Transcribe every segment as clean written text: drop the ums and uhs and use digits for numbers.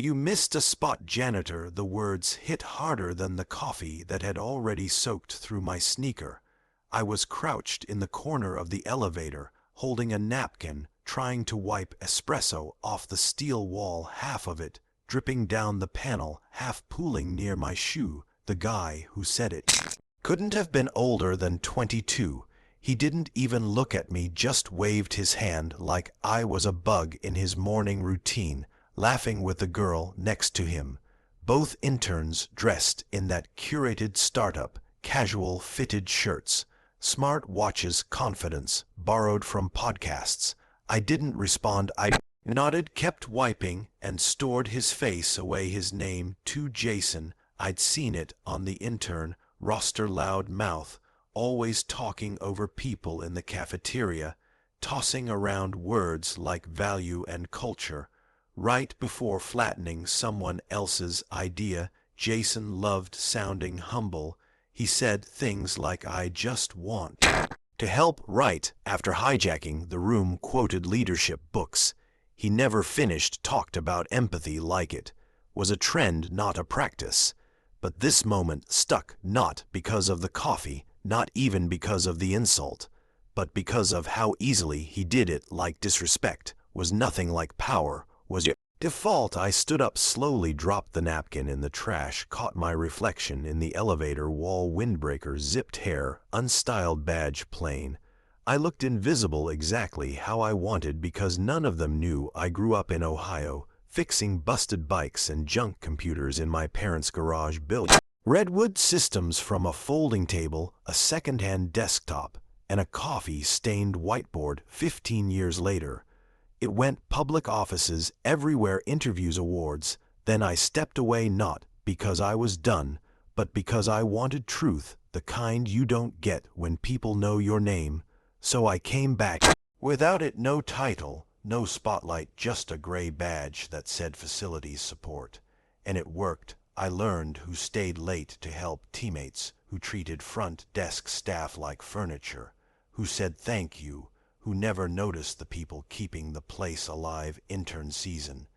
You missed a spot, janitor. The words hit harder than the coffee that had already soaked through my sneaker. I was crouched in the corner of the elevator, holding a napkin, trying to wipe espresso off the steel wall, half of it dripping down the panel, half pooling near my shoe. The guy who said it couldn't have been older than 22. He didn't even look at me, just waved his hand like I was a bug in his morning routine, laughing with the girl next to him. Both interns dressed in that curated startup, casual fitted shirts, smart watches, confidence borrowed from podcasts. I didn't respond. I nodded, kept wiping, and stored his face away. His name, to Jason. I'd seen it on the intern roster. Loud mouth, always talking over people in the cafeteria, tossing around words like value and culture. Right before flattening someone else's idea, Jason loved sounding humble. He said things like, "I just want to help." Right after hijacking the room, quoted leadership books. He never finished. Talked about empathy like it was a trend, not a practice. But this moment stuck, not because of the coffee, not even because of the insult, but because of how easily he did it. Like disrespect was nothing like power was your default. I stood up slowly, dropped the napkin in the trash, caught my reflection in the elevator wall. Windbreaker, zipped hair, unstyled badge, plain. I looked invisible, exactly how I wanted, because none of them knew I grew up in Ohio, fixing busted bikes and junk computers in my parents' garage, built redwood systems from a folding table, a second-hand desktop, and a coffee-stained whiteboard. 15 years later, it went public offices everywhere, interviews, awards. Then I stepped away, not because I was done, but because I wanted truth, the kind you don't get when people know your name. So I came back. Without it, no title, no spotlight, just a gray badge that said facilities support. And it worked. I learned who stayed late to help teammates, who treated front desk staff like furniture, who said thank you, who never noticed the people keeping the place alive. Intern season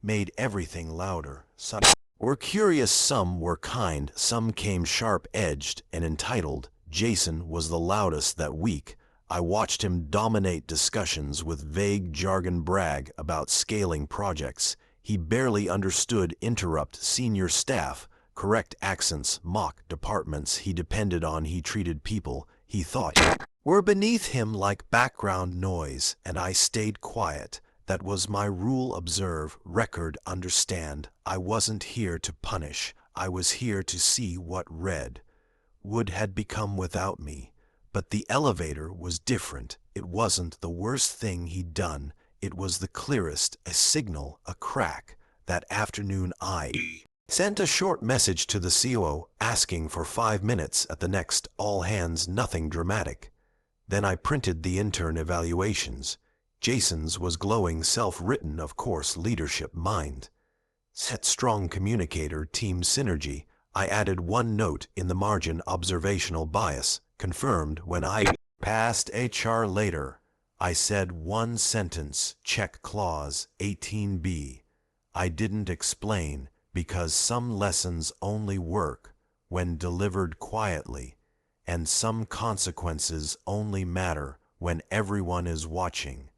made everything louder. Some were curious, some were kind, some came sharp-edged and entitled. Jason was the loudest that week. I watched him dominate discussions with vague jargon, brag about scaling projects he barely understood, interrupt senior staff, correct accents, mock departments he depended on. He treated people he thought were beneath him like background noise, and I stayed quiet. That was my rule. Observe, record, understand. I wasn't here to punish. I was here to see what Red Wood had become without me. But the elevator was different. It wasn't the worst thing he'd done. It was the clearest, a signal, a crack. That afternoon I sent a short message to the COO asking for 5 minutes at the next all hands, nothing dramatic. Then I printed the intern evaluations. Jason's was glowing, self-written, of course, leadership, mind set, strong communicator, team synergy. I added one note in the margin, observational bias, confirmed when I passed HR later. I said one sentence, check clause 18B. I didn't explain, because some lessons only work when delivered quietly, and some consequences only matter when everyone is watching.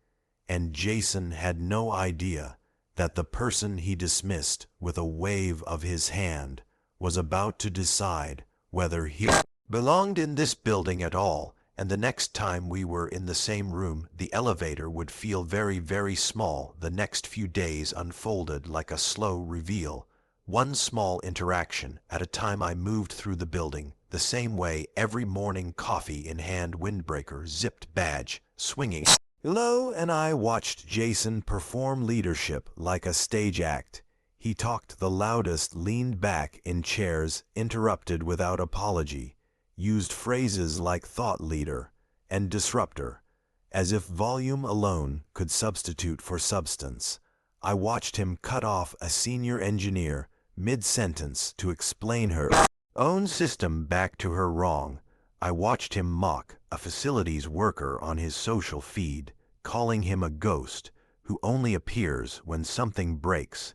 And Jason had no idea that the person he dismissed with a wave of his hand was about to decide whether he belonged in this building at all. And the next time we were in the same room, the elevator would feel very, very small. The next few days unfolded like a slow reveal. One small interaction at a time. I moved through the building the same way every morning, coffee in hand, windbreaker, zipped badge, swinging low, and I watched Jason perform leadership like a stage act. He talked the loudest, leaned back in chairs, interrupted without apology, used phrases like thought leader and disruptor, as if volume alone could substitute for substance. I watched him cut off a senior engineer mid-sentence to explain her own system back to her wrong. I watched him mock a facilities worker on his social feed, calling him a ghost who only appears when something breaks.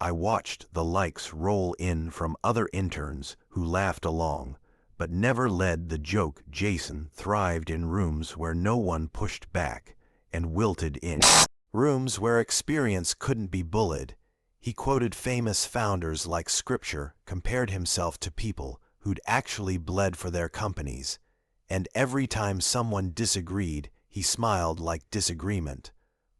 I watched the likes roll in from other interns who laughed along, but never led the joke. Jason thrived in rooms where no one pushed back, and wilted in rooms where experience couldn't be bullied. He quoted famous founders like scripture, compared himself to people who'd actually bled for their companies, and every time someone disagreed, he smiled like disagreement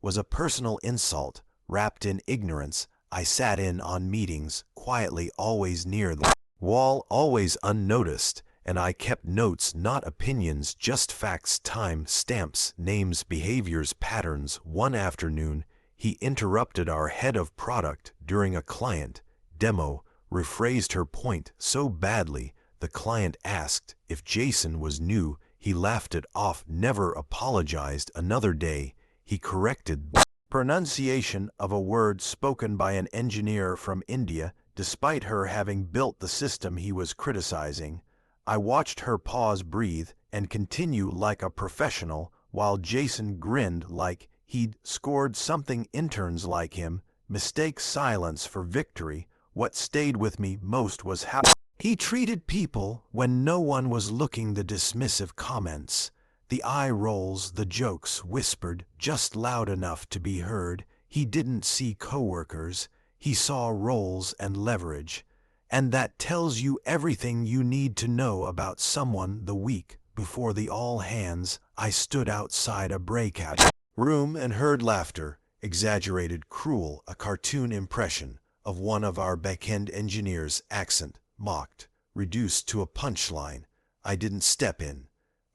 was a personal insult wrapped in ignorance. I sat in on meetings, quietly, always near the wall, always unnoticed, and I kept notes, not opinions, just facts, time stamps, names, behaviors, patterns. One afternoon, he interrupted our head of product during a client demo, rephrased her point so badly the client asked if Jason was new. He laughed it off, never apologized. Another day, he corrected the pronunciation of a word spoken by an engineer from India, despite her having built the system he was criticizing. I watched her pause, breathe, and continue like a professional, while Jason grinned like he'd scored something. Interns like him mistake silence for victory. What stayed with me most was how he treated people when no one was looking. The dismissive comments, the eye rolls, the jokes whispered just loud enough to be heard. He didn't see coworkers, he saw roles and leverage. And that tells you everything you need to know about someone. The week before the all hands, I stood outside a breakout room and heard laughter, exaggerated, cruel, a cartoon impression of one of our back-end engineers' accent, mocked, reduced to a punchline. I didn't step in.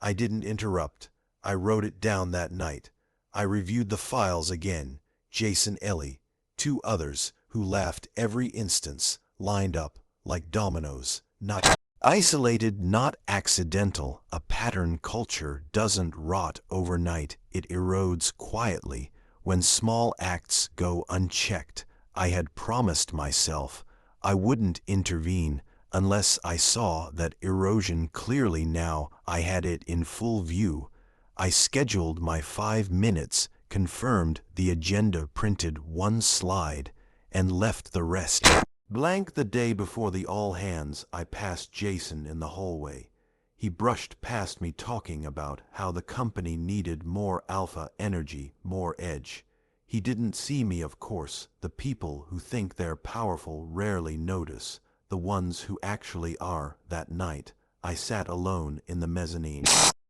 I didn't interrupt. I wrote it down that night. I reviewed the files again. Jason, Ellie, two others who laughed every instance, lined up like dominoes, not isolated, not accidental. A pattern culture doesn't rot overnight. It erodes quietly when small acts go unchecked. I had promised myself I wouldn't intervene unless I saw that erosion clearly. Now I had it in full view. I scheduled my 5 minutes, confirmed the agenda, printed one slide, and left the rest blank. The day before the all hands, I passed Jason in the hallway. He brushed past me, talking about how the company needed more alpha energy, more edge. He didn't see me, of course. The people who think they're powerful rarely notice the ones who actually are. That night, I sat alone in the mezzanine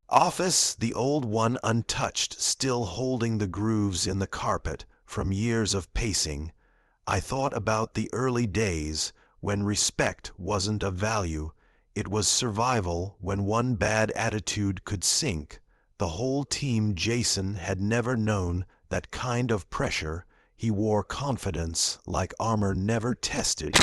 office, the old one untouched, still holding the grooves in the carpet from years of pacing. I thought about the early days when respect wasn't a value, it was survival. When one bad attitude could sink the whole team. Jason had never known that kind of pressure. He wore confidence like armor, never tested,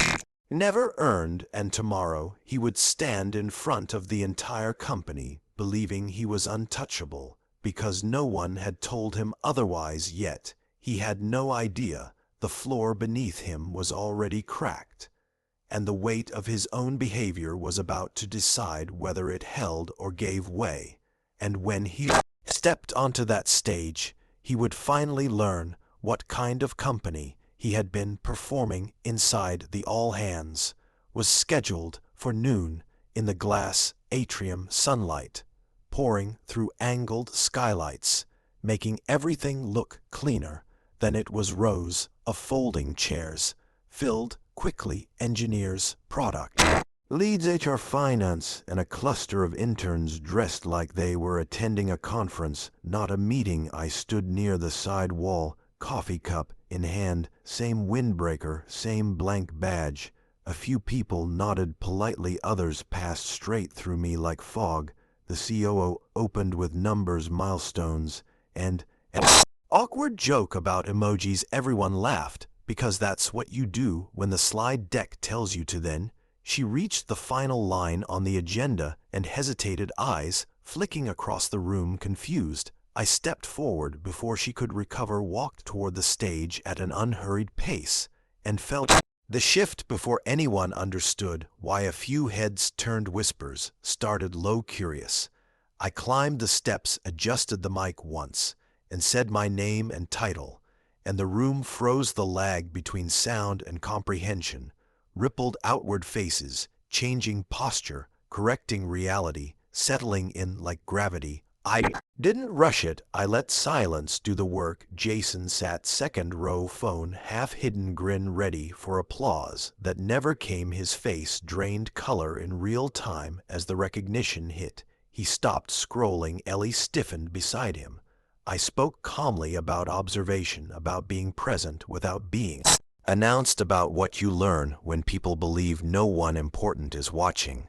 never earned, and tomorrow he would stand in front of the entire company believing he was untouchable because no one had told him otherwise. Yet he had no idea the floor beneath him was already cracked, and the weight of his own behavior was about to decide whether it held or gave way. And when he stepped onto that stage, he would finally learn what kind of company he had been performing inside. The all hands was scheduled for noon in the glass atrium, sunlight pouring through angled skylights, making everything look cleaner than it was. Rows of folding chairs filled quickly. Engineers, product leads, HR, finance, and a cluster of interns dressed like they were attending a conference, not a meeting. I stood near the side wall, coffee cup in hand, same windbreaker, same blank badge. A few people nodded politely, others passed straight through me like fog. The COO opened with numbers, milestones, and an awkward joke about emojis. Everyone laughed, because that's what you do when the slide deck tells you to. Then she reached the final line on the agenda and hesitated, eyes flicking across the room, confused. I stepped forward before she could recover, walked toward the stage at an unhurried pace, and felt the shift before anyone understood why. A few heads turned, whispers started low, curious. I climbed the steps, adjusted the mic once, and said my name and title, and the room froze. The lag between sound and comprehension rippled outward faces, changing posture, correcting reality, settling in like gravity. I didn't rush it. I let silence do the work. Jason sat second row, phone half hidden, grin ready for applause that never came. His face drained color in real time as the recognition hit. He stopped scrolling. Ellie stiffened beside him. I spoke calmly about observation, about being present without being announced, about what you learn when people believe no one important is watching.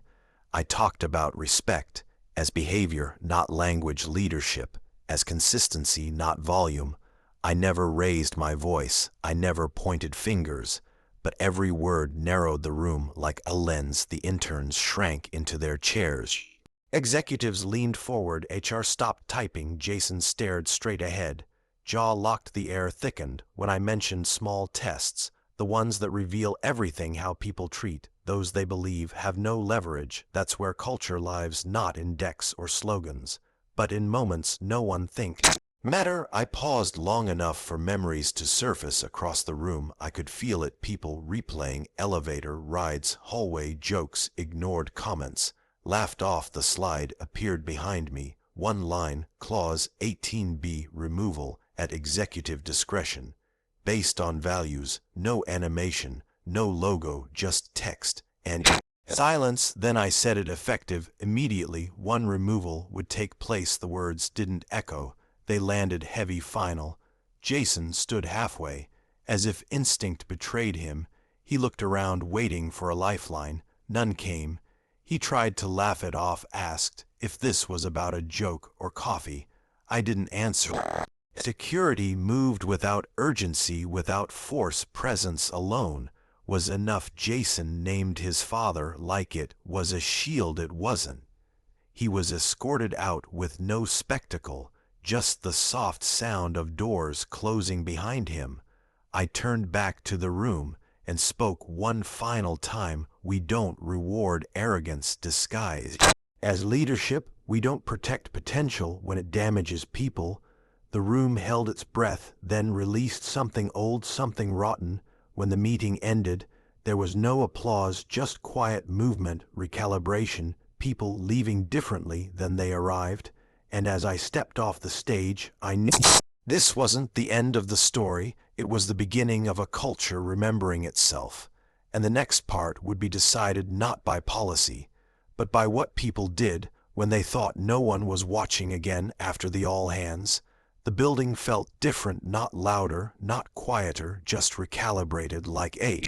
I talked about respect as behavior, not language, leadership as consistency, not volume. I never raised my voice. I never pointed fingers, but every word narrowed the room like a lens. The interns shrank into their chairs. Executives leaned forward. HR stopped typing. Jason stared straight ahead. Jaw locked. The air thickened when I mentioned small tests, the ones that reveal everything. How people treat those they believe have no leverage. That's where culture lives, not in decks or slogans, but in moments no one thinks matter. I paused long enough for memories to surface across the room. I could feel it. People replaying elevator rides, hallway jokes, ignored comments, laughed off the slide. Appeared behind me. One line, clause 18B, removal at executive discretion. Based on values, no animation, no logo, just text and silence. Then I said it, effective immediately. One removal would take place. The words didn't echo. They landed heavy. Final. Jason stood halfway, as if instinct betrayed him. He looked around, waiting for a lifeline. None came. He tried to laugh it off, asked if this was about a joke or coffee. I didn't answer. Security moved without urgency, without force. Presence alone was enough. Jason named his father like it was a shield. It wasn't. He was escorted out with no spectacle, just the soft sound of doors closing behind him. I turned back to the room and spoke one final time. We don't reward arrogance disguised as leadership. We don't protect potential when it damages people. The room held its breath, then released something old, something rotten. When the meeting ended, there was no applause, just quiet movement, recalibration, people leaving differently than they arrived. And as I stepped off the stage, I knew this wasn't the end of the story. It was the beginning of a culture remembering itself. And the next part would be decided not by policy, but by what people did when they thought no one was watching. Again, after the all hands, the building felt different, not louder, not quieter, just recalibrated like a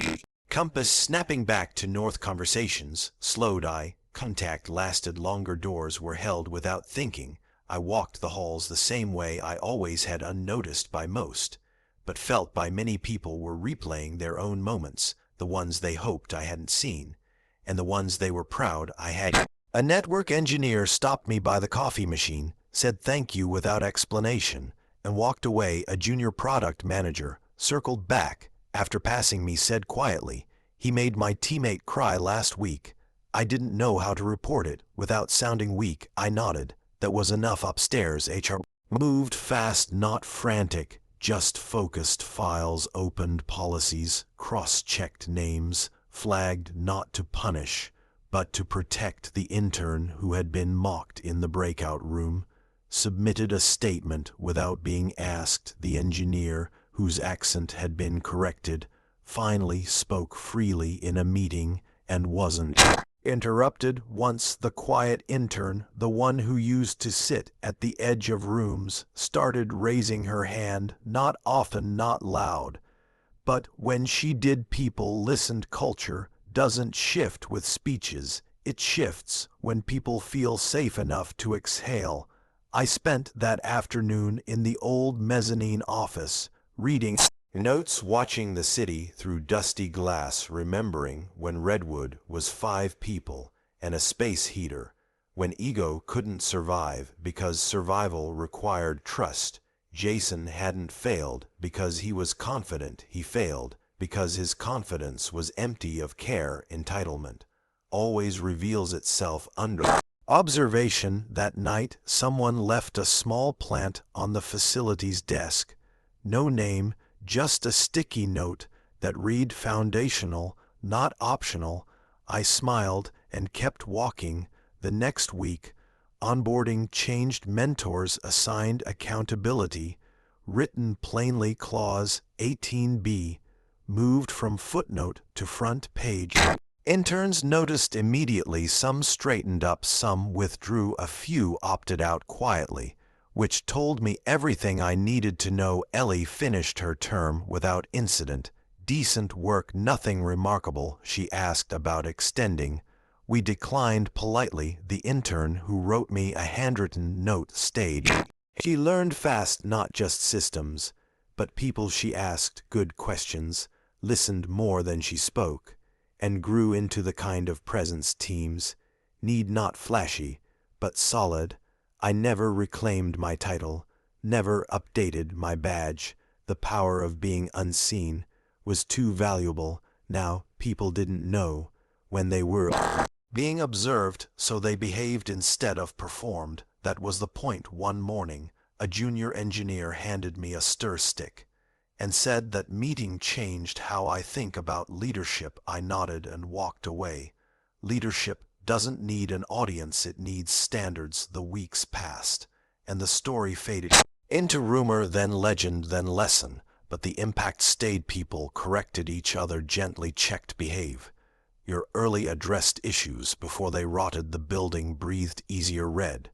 compass snapping back to north. Conversations slowed. Eye contact lasted longer. Doors were held without thinking. I walked the halls the same way I always had, unnoticed by most, but felt by many. People were replaying their own moments, the ones they hoped I hadn't seen, and the ones they were proud I had. A network engineer stopped me by the coffee machine, said thank you without explanation, and walked away. A junior product manager circled back after passing me, said quietly, "He made my teammate cry last week." I didn't know how to report it without sounding weak. I nodded. That was enough. Upstairs, HR moved fast, not frantic, just focused. Files opened, policies, cross-checked names, flagged not to punish, but to protect. The intern who had been mocked in the breakout room submitted a statement without being asked. The engineer, whose accent had been corrected, finally spoke freely in a meeting and wasn't interrupted once. The quiet intern, the one who used to sit at the edge of rooms, started raising her hand, not often, not loud, but when she did, people listened. Culture doesn't shift with speeches. It shifts when people feel safe enough to exhale. I spent that afternoon in the old mezzanine office, reading notes, watching the city through dusty glass, remembering when Redwood was 5 people and a space heater, when ego couldn't survive because survival required trust. Jason hadn't failed because he was confident. He failed because his confidence was empty of care. Entitlement always reveals itself under observation. That night, someone left a small plant on the facilities desk. No name, just a sticky note that read foundational, not optional. I smiled and kept walking. The next week, onboarding changed, mentors assigned accountability, written plainly, clause 18b, moved from footnote to front page. Interns noticed immediately. Some straightened up, some withdrew, a few opted out quietly, which told me everything I needed to know. Ellie finished her term without incident. Decent work, nothing remarkable. She asked about extending. We declined politely. The intern who wrote me a handwritten note stayed. She learned fast, not just systems, but people. She asked good questions, listened more than she spoke, and grew into the kind of presence teams need. Not flashy, but solid. I never reclaimed my title, never updated my badge. The power of being unseen was too valuable. Now people didn't know when they were being observed, so they behaved instead of performed. That was the point. One morning, a junior engineer handed me a stir stick and said that meeting changed how I think about leadership. I nodded and walked away. Leadership doesn't need an audience, it needs standards. The weeks passed, and the story faded into rumor, then legend, then lesson, but the impact stayed. People corrected each other gently, checked behave. Your early addressed issues before they rotted. The building breathed easier. Red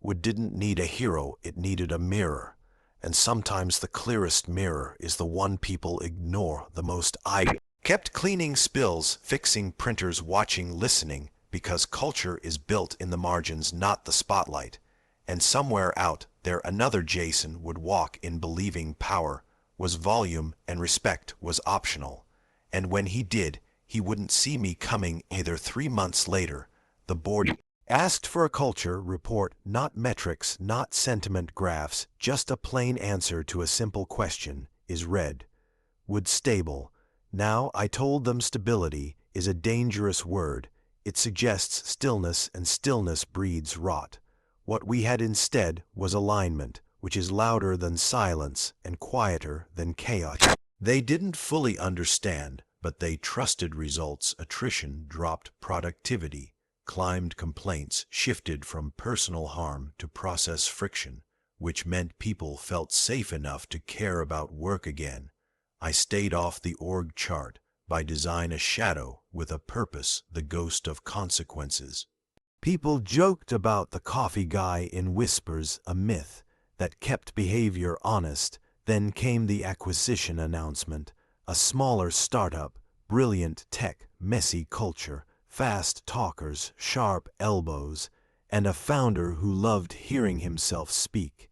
wood didn't need a hero, it needed a mirror. And sometimes the clearest mirror is the one people ignore the most. I kept cleaning spills, fixing printers, watching, listening, because culture is built in the margins, not the spotlight. And somewhere out there another Jason would walk in, believing power was volume and respect was optional. And when he did, he wouldn't see me coming either. 3 months later, the board asked for a culture report, not metrics, not sentiment graphs, just a plain answer to a simple question. Is red wood stable? Now I told them stability is a dangerous word. It suggests stillness, and stillness breeds rot. What we had instead was alignment, which is louder than silence and quieter than chaos. They didn't fully understand, but they trusted results. Attrition dropped, productivity climbed, complaints shifted from personal harm to process friction, which meant people felt safe enough to care about work again. I stayed off the org chart, by design, a shadow with a purpose, the ghost of consequences. People joked about the coffee guy in whispers, a myth that kept behavior honest. Then came the acquisition announcement, a smaller startup, brilliant tech, messy culture, fast talkers, sharp elbows, and a founder who loved hearing himself speak.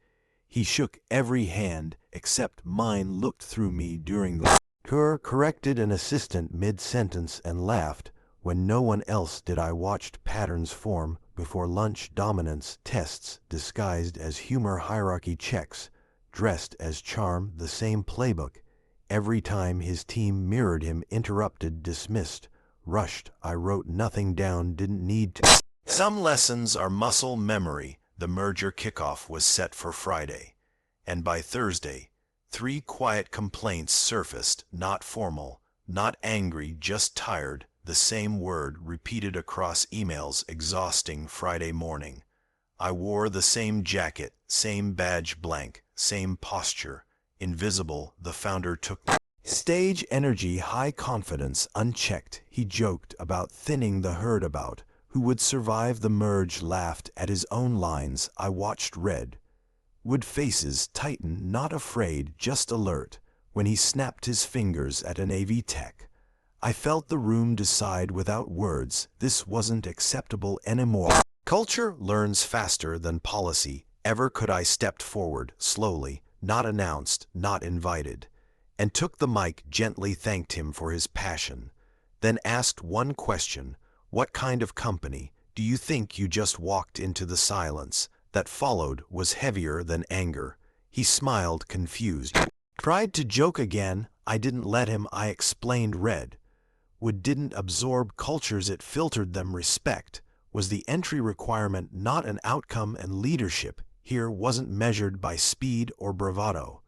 He shook every hand except mine, looked through me during the tour, corrected an assistant mid-sentence, and laughed when no one else did. I watched patterns form before lunch, dominance tests disguised as humor, hierarchy checks dressed as charm, the same playbook. Every time his team mirrored him, interrupted, dismissed, rushed. I wrote nothing down, didn't need to. Some lessons are muscle memory. The merger kickoff was set for Friday, and by Thursday, 3 quiet complaints surfaced, not formal, not angry, just tired, the same word repeated across emails, exhausting. Friday morning, I wore the same jacket, same badge blank, same posture, invisible. The founder took stage energy, high confidence, unchecked. He joked about thinning the herd, about who would survive the merge, laughed at his own lines. I watched red wood faces tighten, not afraid, just alert. When he snapped his fingers at an AV tech, I felt the room decide without words, this wasn't acceptable anymore. Culture learns faster than policy ever could. I stepped forward, slowly, not announced, not invited, and took the mic, gently thanked him for his passion, then asked one question: what kind of company do you think you just walked into? The silence that followed was heavier than anger. He smiled, confused, tried to joke again. I didn't let him. I explained red wood didn't absorb cultures, it filtered them. Respect was the entry requirement, not an outcome, and leadership here wasn't measured by speed or bravado,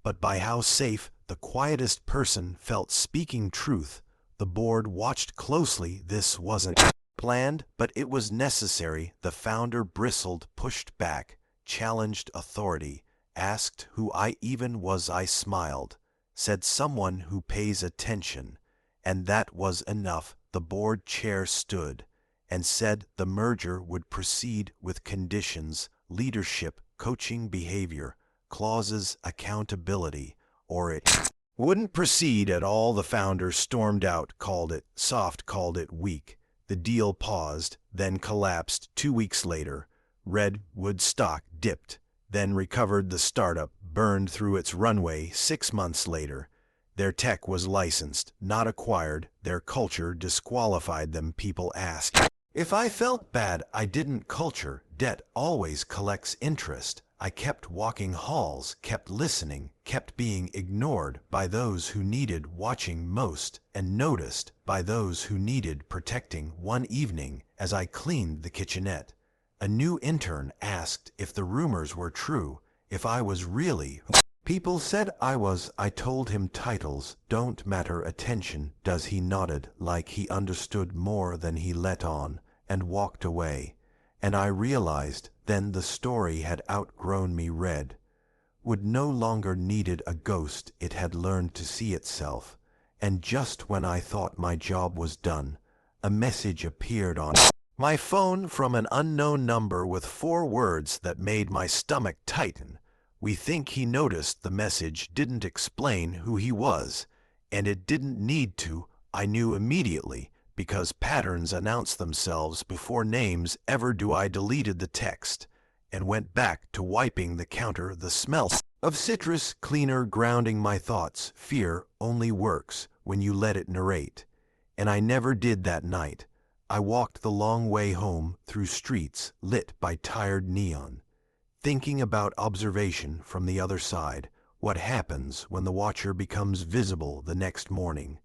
but by how safe the quietest person felt speaking truth. The board watched closely. This wasn't planned, but it was necessary. The founder bristled, pushed back, challenged authority, asked who I even was. I smiled, said someone who pays attention, and that was enough. The board chair stood and said the merger would proceed with conditions: leadership, coaching behavior, clauses, accountability, or it wouldn't proceed at all. The founder stormed out, called it soft, called it weak. The deal paused, then collapsed. 2 weeks later, Redwood stock dipped, then recovered. The startup burned through its runway. 6 months later, their tech was licensed, not acquired. Their culture disqualified them. People asked if I felt bad. I didn't. Culture debt always collects interest. I kept walking halls, kept listening, kept being ignored by those who needed watching most, and noticed by those who needed protecting. One evening, as I cleaned the kitchenette, a new intern asked if the rumors were true, if I was really who people said I was. I told him titles don't matter, attention does. He nodded like he understood more than he let on, and walked away. And I realized then the story had outgrown me. Redwood no longer needed a ghost. It had learned to see itself. And just when I thought my job was done, a message appeared on my phone from an unknown number with 4 words that made my stomach tighten. We think he noticed. The message didn't explain who he was, and it didn't need to. I knew immediately, because patterns announce themselves before names ever do. I deleted the text and went back to wiping the counter. The smell of citrus cleaner grounding my thoughts. Fear only works when you let it narrate, and I never did that night. I walked the long way home through streets lit by tired neon, thinking about observation from the other side. What happens when the watcher becomes visible the next morning?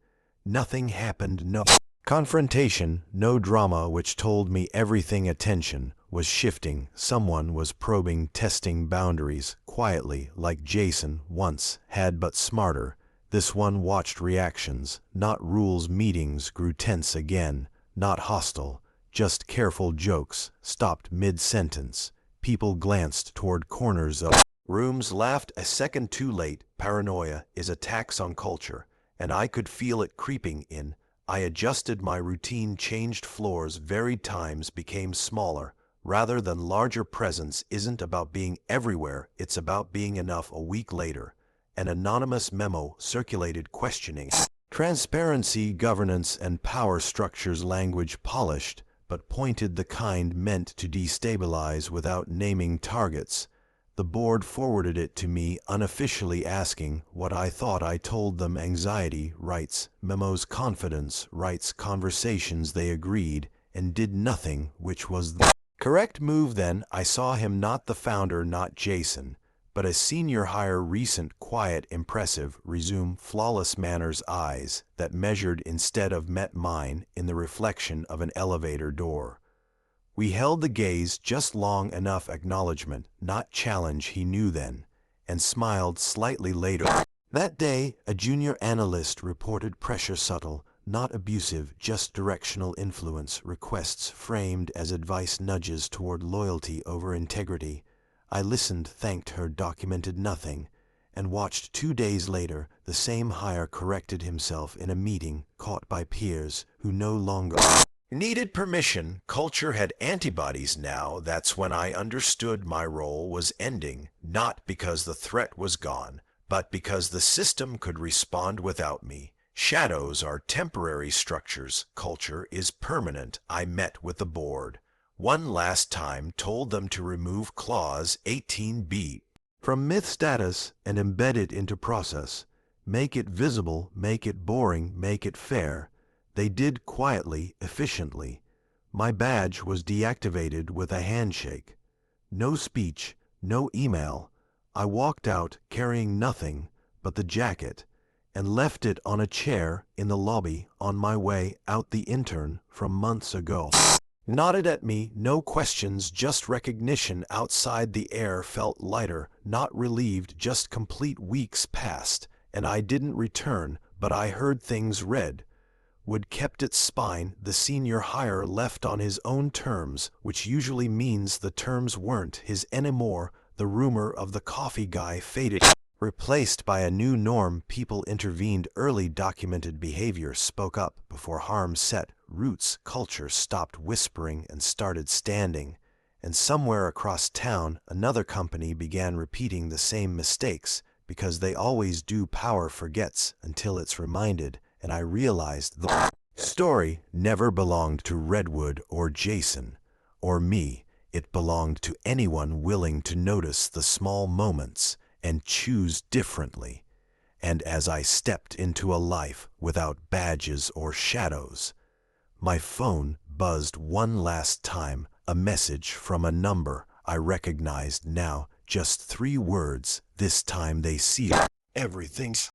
Nothing happened. No confrontation, no drama, which told me everything. Attention was shifting. Someone was probing, testing boundaries, quietly, like Jason once had, but smarter. This one watched reactions, not rules. Meetings grew tense again, not hostile, just careful. Jokes stopped mid-sentence. People glanced toward corners of rooms, laughed a second too late. Paranoia is a tax on culture, and I could feel it creeping in. I adjusted my routine, changed floors, varied times, became smaller rather than larger. Presence isn't about being everywhere, it's about being enough. A week later, an anonymous memo circulated questioning transparency, governance, and power structures. Language polished, but pointed, the kind meant to destabilize without naming targets. The board forwarded it to me unofficially, asking what I thought. I told them anxiety writes memos, confidence writes conversations. They agreed and did nothing, which was the correct move. Then I saw him, not the founder, not Jason, but a senior hire, recent, quiet, impressive, resume flawless manners, eyes that measured instead of met mine in the reflection of an elevator door. We held the gaze just long enough. Acknowledgement, not challenge. He knew then, and smiled slightly later. That day, a junior analyst reported pressure, subtle, not abusive, just directional influence. Requests framed as advice, nudges toward loyalty over integrity. I listened, thanked her, documented nothing, and watched. 2 days later, the same hire corrected himself in a meeting, caught by peers who no longer needed permission. Culture had antibodies now. That's when I understood my role was ending, not because the threat was gone, but because the system could respond without me. Shadows are temporary structures. Culture is permanent. I met with the board one last time, told them to remove Clause 18B from myth status and embed it into process. Make it visible, make it boring, make it fair. They did quietly, efficiently. My badge was deactivated with a handshake. No speech, no email. I walked out carrying nothing but the jacket and left it on a chair in the lobby on my way out. The intern from months ago nodded at me, no questions, just recognition. Outside, the air felt lighter, not relieved, just complete. Weeks passed, and I didn't return, but I heard things read. Wood kept its spine, the senior hire left on his own terms, which usually means the terms weren't his anymore. The rumor of the coffee guy faded, replaced by a new norm. People intervened early. Documented behavior spoke up before harm set roots. Culture stopped whispering and started standing. And somewhere across town, another company began repeating the same mistakes, because they always do. Power forgets until it's reminded, and I realized the story never belonged to Redwood or Jason or me. It belonged to anyone willing to notice the small moments and choose differently. And as I stepped into a life without badges or shadows, my phone buzzed one last time, a message from a number I recognized now, just 3 words. This time they sealed everything.